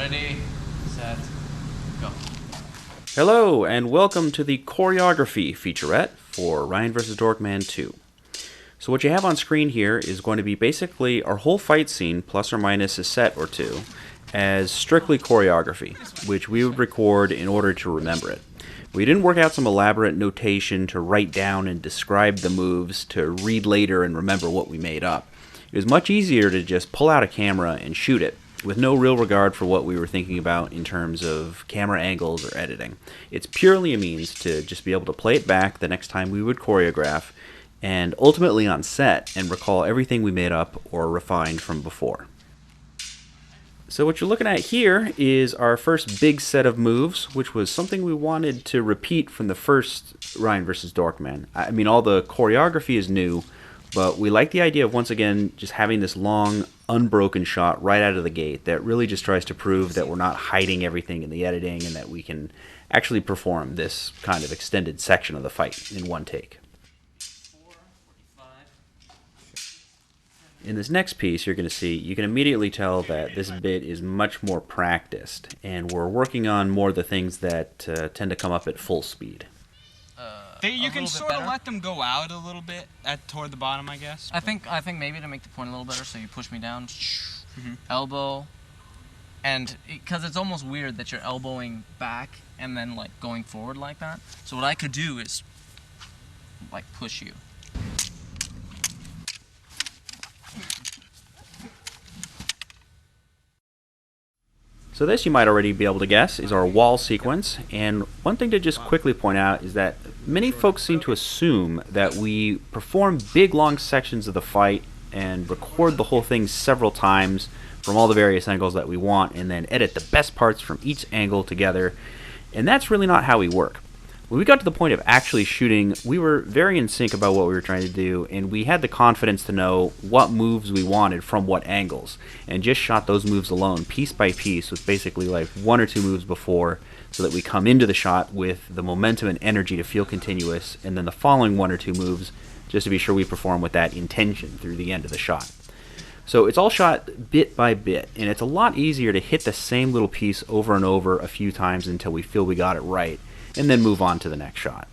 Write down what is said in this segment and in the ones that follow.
Ready, set, go. Hello, and welcome to the Choreography featurette for Ryan vs. Dorkman 2. So what you have on screen here is going to be basically our whole fight scene, plus or minus a set or two, as strictly choreography, which we would record in order to remember it. We didn't work out some elaborate notation to write down and describe the moves to read later and remember what we made up. It was much easier to just pull out a camera and shoot it, with no real regard for what we were thinking about in terms of camera angles or editing. It's purely a means to just be able to play it back the next time we would choreograph, and ultimately on set, and recall everything we made up or refined from before. So what you're looking at here is our first big set of moves, which was something we wanted to repeat from the first Ryan vs. Dorkman. I mean, all the choreography is new, but we like the idea of once again just having this long, unbroken shot right out of the gate that really just tries to prove that we're not hiding everything in the editing and that we can actually perform this kind of extended section of the fight in one take. In this next piece, you're going to see, you can immediately tell that this bit is much more practiced, and we're working on more of the things that tend to come up at full speed. You can sort of let them go out a little bit toward the bottom, I guess. I think maybe to make the point a little better, so you push me down, elbow, and because it's almost weird that you're elbowing back and then like going forward like that. So what I could do is like push you. So this, you might already be able to guess, is our wall sequence, and one thing to just quickly point out is that many folks seem to assume that we perform big long sections of the fight and record the whole thing several times from all the various angles that we want and then edit the best parts from each angle together, and that's really not how we work. When we got to the point of actually shooting, we were very in sync about what we were trying to do, and we had the confidence to know what moves we wanted from what angles, and just shot those moves alone, piece by piece, with basically like one or two moves before, so that we come into the shot with the momentum and energy to feel continuous, and then the following one or two moves, just to be sure we perform with that intention through the end of the shot. So it's all shot bit by bit, and it's a lot easier to hit the same little piece over and over a few times until we feel we got it right, and then move on to the next shot.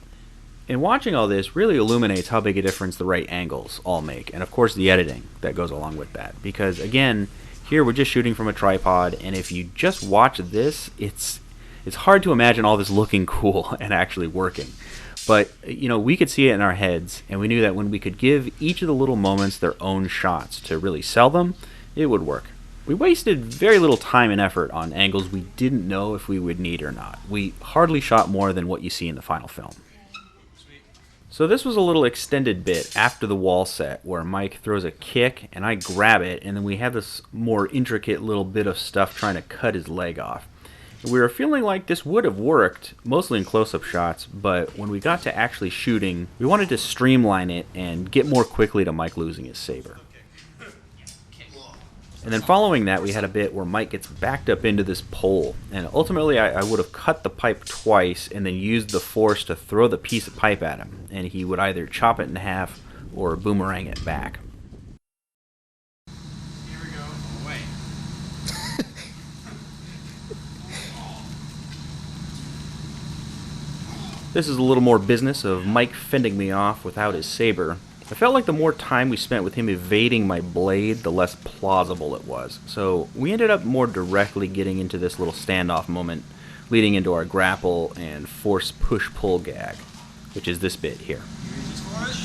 And watching all this really illuminates how big a difference the right angles all make, and of course the editing that goes along with that. Because again, here we're just shooting from a tripod, and if you just watch this, it's hard to imagine all this looking cool and actually working. But you know, we could see it in our heads, and we knew that when we could give each of the little moments their own shots to really sell them, it would work. We wasted very little time and effort on angles we didn't know if we would need or not. We hardly shot more than what you see in the final film. So this was a little extended bit after the wall set where Mike throws a kick and I grab it, and then we have this more intricate little bit of stuff trying to cut his leg off. We were feeling like this would have worked, mostly in close-up shots, but when we got to actually shooting, we wanted to streamline it and get more quickly to Mike losing his saber. And then following that, we had a bit where Mike gets backed up into this pole, and ultimately I would have cut the pipe twice and then used the force to throw the piece of pipe at him, and he would either chop it in half or boomerang it back. Here we go. Away. This is a little more business of Mike fending me off without his saber. I felt like the more time we spent with him evading my blade, the less plausible it was. So we ended up more directly getting into this little standoff moment, leading into our grapple and force push-pull gag, which is this bit here. You reach for it.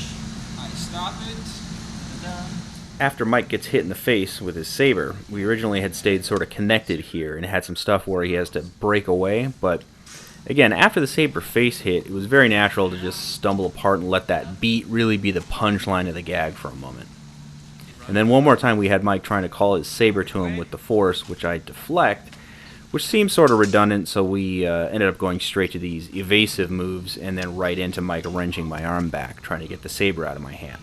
I stop it. After Mike gets hit in the face with his saber, we originally had stayed sort of connected here and had some stuff where he has to break away, but again, after the saber face hit, it was very natural to just stumble apart and let that beat really be the punchline of the gag for a moment. And then one more time we had Mike trying to call his saber to him with the force, which I deflect, which seemed sort of redundant, so we ended up going straight to these evasive moves and then right into Mike wrenching my arm back, trying to get the saber out of my hand.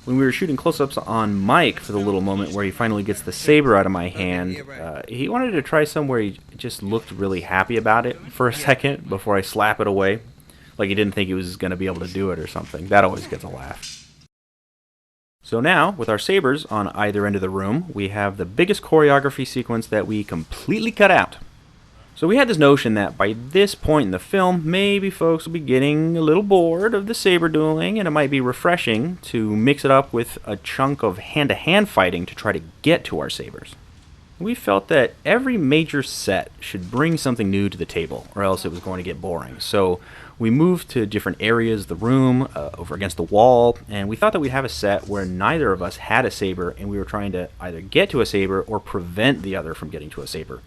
When we were shooting close-ups on Mike for the little moment where he finally gets the saber out of my hand, he wanted to try somewhere he just looked really happy about it for a second before I slap it away. Like he didn't think he was going to be able to do it or something. That always gets a laugh. So now, with our sabers on either end of the room, we have the biggest choreography sequence that we completely cut out. So we had this notion that by this point in the film, maybe folks will be getting a little bored of the saber dueling, and it might be refreshing to mix it up with a chunk of hand-to-hand fighting to try to get to our sabers. We felt that every major set should bring something new to the table, or else it was going to get boring. So we moved to different areas of the room, over against the wall, and we thought that we'd have a set where neither of us had a saber, and we were trying to either get to a saber or prevent the other from getting to a saber.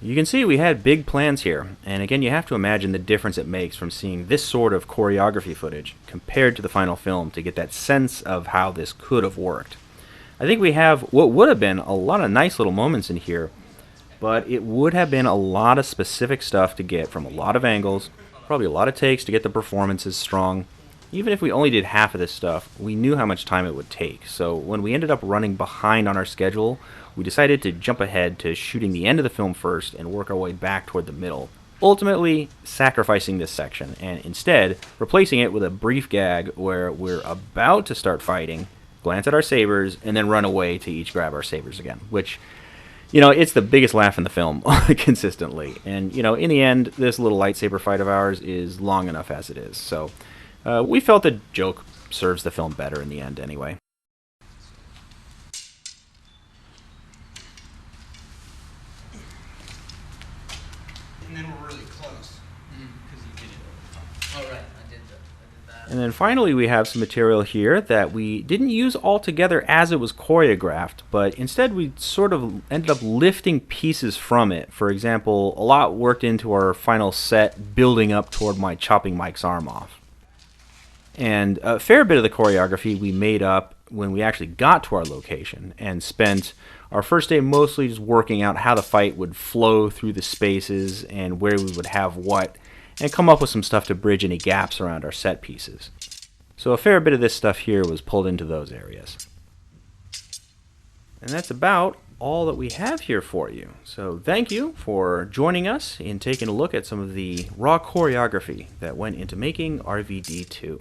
You can see we had big plans here, and again you have to imagine the difference it makes from seeing this sort of choreography footage compared to the final film to get that sense of how this could have worked. I think we have what would have been a lot of nice little moments in here, but it would have been a lot of specific stuff to get from a lot of angles, probably a lot of takes to get the performances strong. Even if we only did half of this stuff, we knew how much time it would take, so when we ended up running behind on our schedule, we decided to jump ahead to shooting the end of the film first and work our way back toward the middle, ultimately sacrificing this section, and instead replacing it with a brief gag where we're about to start fighting, glance at our sabers, and then run away to each grab our sabers again, which, you know, it's the biggest laugh in the film consistently. And, you know, in the end, this little lightsaber fight of ours is long enough as it is, so we felt the joke serves the film better in the end anyway. And then we're really close. Because you did it. Oh, right. I did that. And then finally we have some material here that we didn't use all together as it was choreographed, but instead we sort of ended up lifting pieces from it. For example, a lot worked into our final set building up toward my chopping Mike's arm off. And a fair bit of the choreography we made up when we actually got to our location and spent our first day mostly just working out how the fight would flow through the spaces and where we would have what, and come up with some stuff to bridge any gaps around our set pieces. So a fair bit of this stuff here was pulled into those areas. And that's about all that we have here for you. So thank you for joining us in taking a look at some of the raw choreography that went into making RvD2.